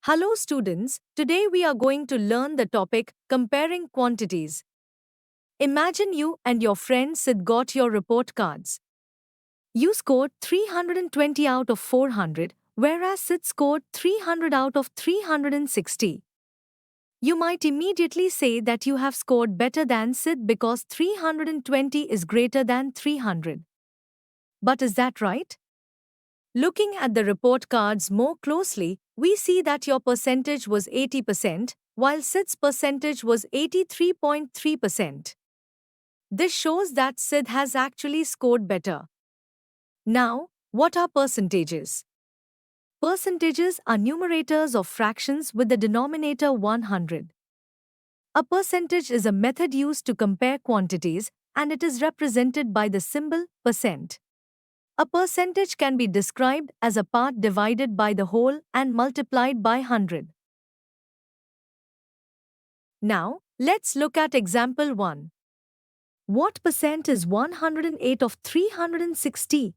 Hello students, today we are going to learn the topic comparing quantities. Imagine you and your friend Sid got your report cards. You scored 320 out of 400, whereas Sid scored 300 out of 360. You might immediately say that you have scored better than Sid because 320 is greater than 300. But is that right? Looking at the report cards more closely, we see that your percentage was 80%, while Sid's percentage was 83.3%. This shows that Sid has actually scored better. Now, what are percentages? Percentages are numerators of fractions with the denominator 100. A percentage is a method used to compare quantities, and it is represented by the symbol percent. A percentage can be described as a part divided by the whole and multiplied by 100. Now, let's look at example 1. What percent is 108 of 360?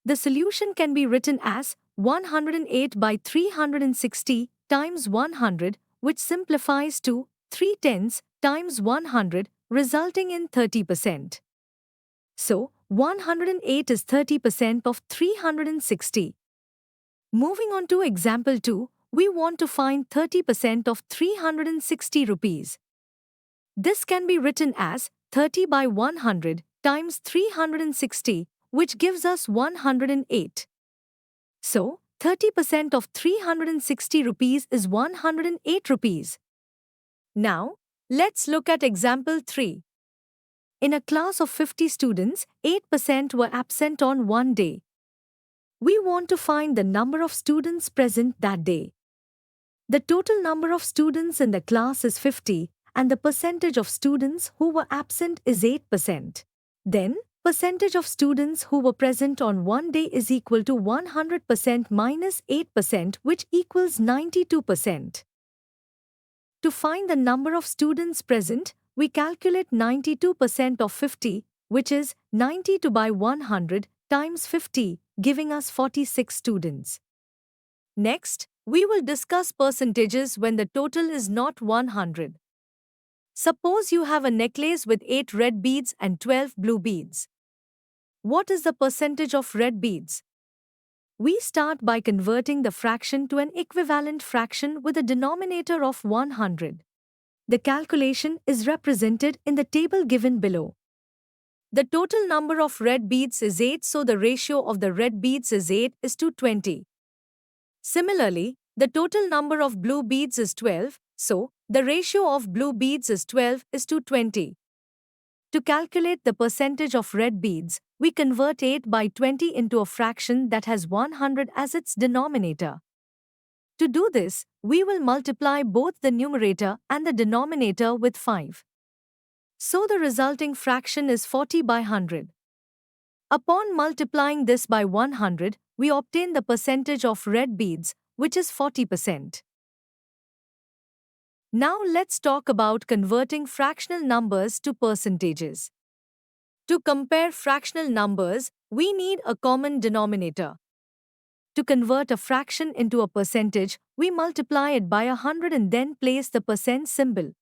The solution can be written as 108 by 360 times 100, which simplifies to 3 tenths times 100, resulting in 30%. So, 108 is 30% of 360. Moving on to example 2, we want to find 30% of 360 rupees. This can be written as 30 by 100 times 360, which gives us 108. So, 30% of 360 rupees is 108 rupees. Now, let's look at example 3. In a class of 50 students, 8% were absent on one day. We want to find the number of students present that day. The total number of students in the class is 50, and the percentage of students who were absent is 8%. Then, percentage of students who were present on one day is equal to 100% minus 8%, which equals 92%. To find the number of students present, we calculate 92% of 50, which is 92 by 100 times 50, giving us 46 students. Next, we will discuss percentages when the total is not 100. Suppose you have a necklace with 8 red beads and 12 blue beads. What is the percentage of red beads? We start by converting the fraction to an equivalent fraction with a denominator of 100. The calculation is represented in the table given below. The total number of red beads is 8, so the ratio of the red beads is 8 is to 20. Similarly, the total number of blue beads is 12, so the ratio of blue beads is 12 is to 20. To calculate the percentage of red beads, we convert 8 by 20 into a fraction that has 100 as its denominator. To do this, we will multiply both the numerator and the denominator with 5. So the resulting fraction is 40 by 100. Upon multiplying this by 100, we obtain the percentage of red beads, which is 40%. Now let's talk about converting fractional numbers to percentages. To compare fractional numbers, we need a common denominator. To convert a fraction into a percentage, we multiply it by 100 and then place the percent symbol.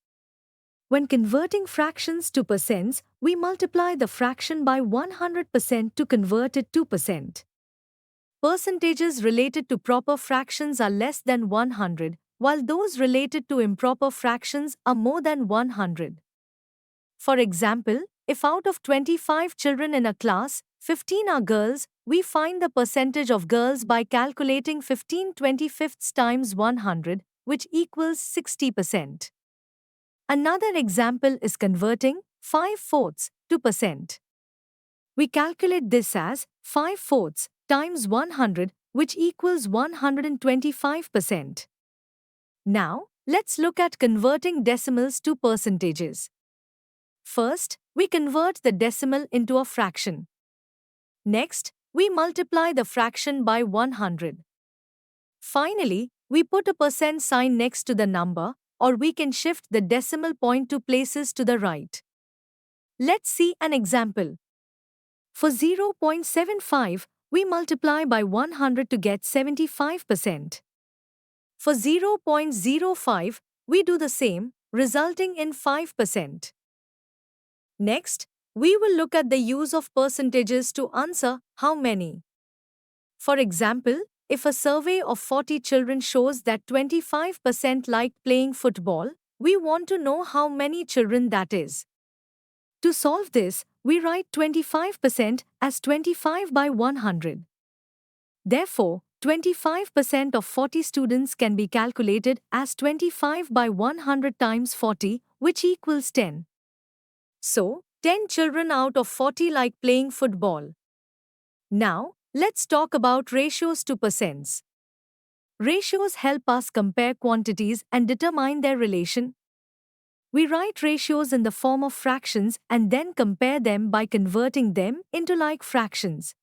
When converting fractions to percents, we multiply the fraction by 100% to convert it to percent. Percentages related to proper fractions are less than 100, while those related to improper fractions are more than 100. For example, if out of 25 children in a class, 15 are girls, we find the percentage of girls by calculating 15/25 times 100, which equals 60%. Another example is converting 5/4 to percent. We calculate this as 5/4 times 100, which equals 125%. Now, let's look at converting decimals to percentages. First, we convert the decimal into a fraction. Next, we multiply the fraction by 100. Finally, we put a percent sign next to the number, or we can shift the decimal point 2 places to the right. Let's see an example. For 0.75, we multiply by 100 to get 75%. For 0.05, we do the same, resulting in 5%. Next, we will look at the use of percentages to answer how many. For example, if a survey of 40 children shows that 25% like playing football, we want to know how many children that is. To solve this, we write 25% as 25 by 100. Therefore, 25% of 40 students can be calculated as 25 by 100 times 40, which equals 10. So, 10 children out of 40 like playing football. Now, let's talk about ratios to percents. Ratios help us compare quantities and determine their relation. We write ratios in the form of fractions and then compare them by converting them into like fractions.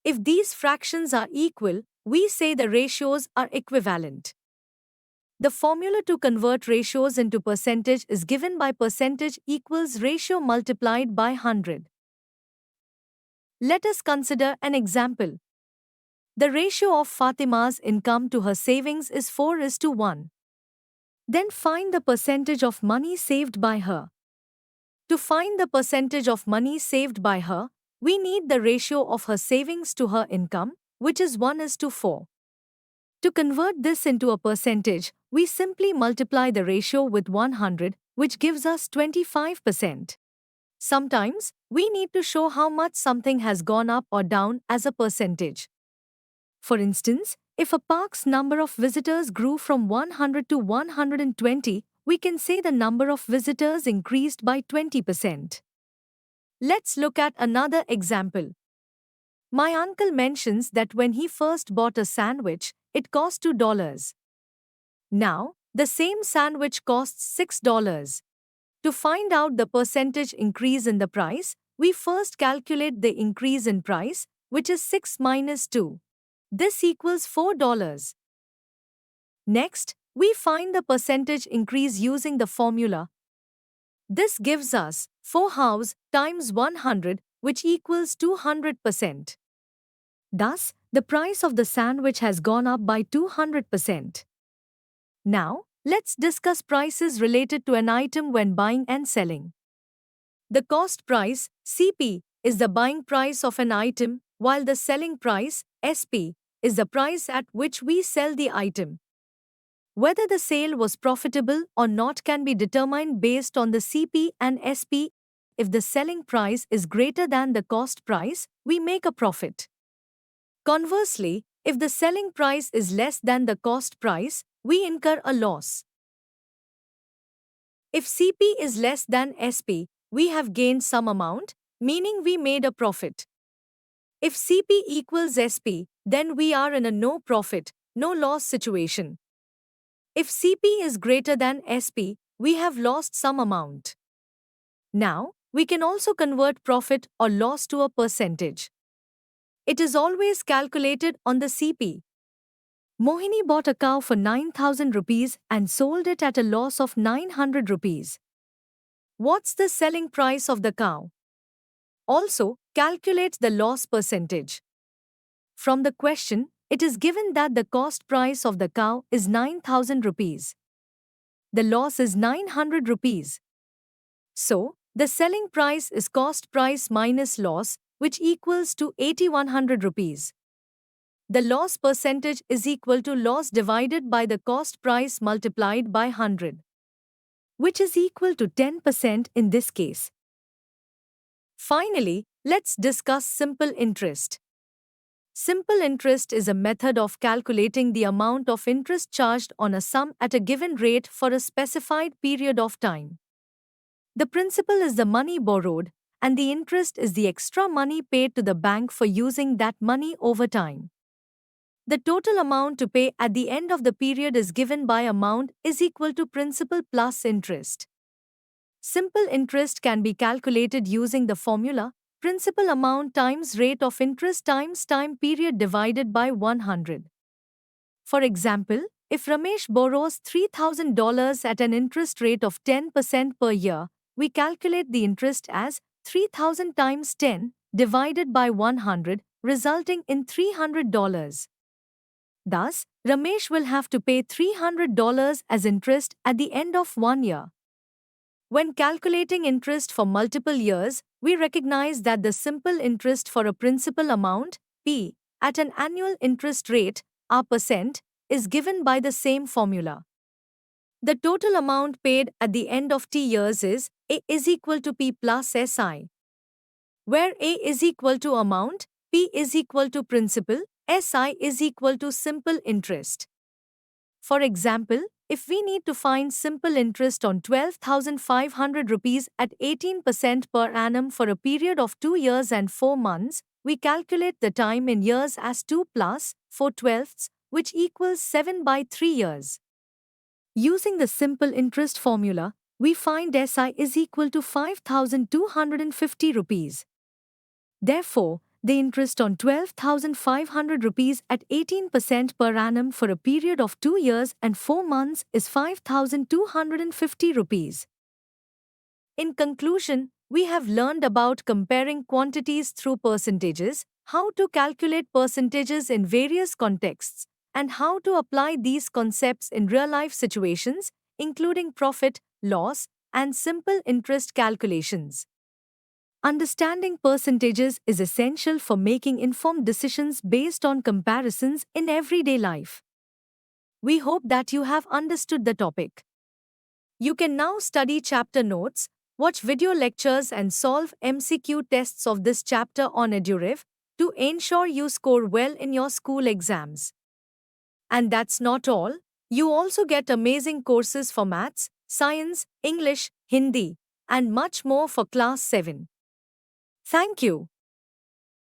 If these fractions are equal, we say the ratios are equivalent. The formula to convert ratios into percentage is given by percentage equals ratio multiplied by 100. Let us consider an example. The ratio of Fatima's income to her savings is 4:1. Then find the percentage of money saved by her. To find the percentage of money saved by her, we need the ratio of her savings to her income, which is 1:4. To convert this into a percentage, we simply multiply the ratio with 100, which gives us 25%. Sometimes, we need to show how much something has gone up or down as a percentage. For instance, if a park's number of visitors grew from 100 to 120, we can say the number of visitors increased by 20%. Let's look at another example. My uncle mentions that when he first bought a sandwich, it cost $2. Now, the same sandwich costs $6. To find out the percentage increase in the price, we first calculate the increase in price, which is 6 minus 2. This equals $4. Next, we find the percentage increase using the formula. This gives us 4 house times 100, which equals 200%. Thus, the price of the sandwich has gone up by 200%. Now, let's discuss prices related to an item when buying and selling. The cost price, CP, is the buying price of an item, while the selling price, SP, is the price at which we sell the item. Whether the sale was profitable or not can be determined based on the CP and SP. If the selling price is greater than the cost price, we make a profit. Conversely, if the selling price is less than the cost price, we incur a loss. If CP is less than SP, we have gained some amount, meaning we made a profit. If CP equals SP, then we are in a no profit, no loss situation. If CP is greater than SP, we have lost some amount. Now, we can also convert profit or loss to a percentage. It is always calculated on the CP. Mohini bought a cow for 9,000 rupees and sold it at a loss of 900 rupees. What's the selling price of the cow? Also, calculate the loss percentage. From the question, it is given that the cost price of the cow is 9,000 rupees. The loss is 900 rupees. So, the selling price is cost price minus loss, which equals to 8,100 rupees. The loss percentage is equal to loss divided by the cost price multiplied by 100, which is equal to 10% in this case. Finally, let's discuss simple interest. Simple interest is a method of calculating the amount of interest charged on a sum at a given rate for a specified period of time. The principal is the money borrowed, and the interest is the extra money paid to the bank for using that money over time. The total amount to pay at the end of the period is given by amount is equal to principal plus interest. Simple interest can be calculated using the formula principal amount times rate of interest times time period divided by 100. For example, if Ramesh borrows $3,000 at an interest rate of 10% per year, we calculate the interest as 3,000 times 10 divided by 100, resulting in $300. Thus, Ramesh will have to pay $300 as interest at the end of 1 year. When calculating interest for multiple years, we recognize that the simple interest for a principal amount, P, at an annual interest rate, R percent, is given by the same formula. The total amount paid at the end of T years is A is equal to P plus SI, where A is equal to amount, P is equal to principal, SI is equal to simple interest. For example, if we need to find simple interest on 12,500 rupees at 18% per annum for a period of 2 years and 4 months, we calculate the time in years as 2 plus 4 twelfths, which equals 7 by 3 years. Using the simple interest formula, we find SI is equal to 5,250 rupees. Therefore, the interest on 12,500 rupees at 18% per annum for a period of 2 years and 4 months is 5,250 rupees. In conclusion, we have learned about comparing quantities through percentages, how to calculate percentages in various contexts, and how to apply these concepts in real-life situations, including profit, loss, and simple interest calculations. Understanding percentages is essential for making informed decisions based on comparisons in everyday life. We hope that you have understood the topic. You can now study chapter notes, watch video lectures and solve MCQ tests of this chapter on EduRev to ensure you score well in your school exams. And that's not all, you also get amazing courses for maths, science, English, Hindi, and much more for class 7. Thank you.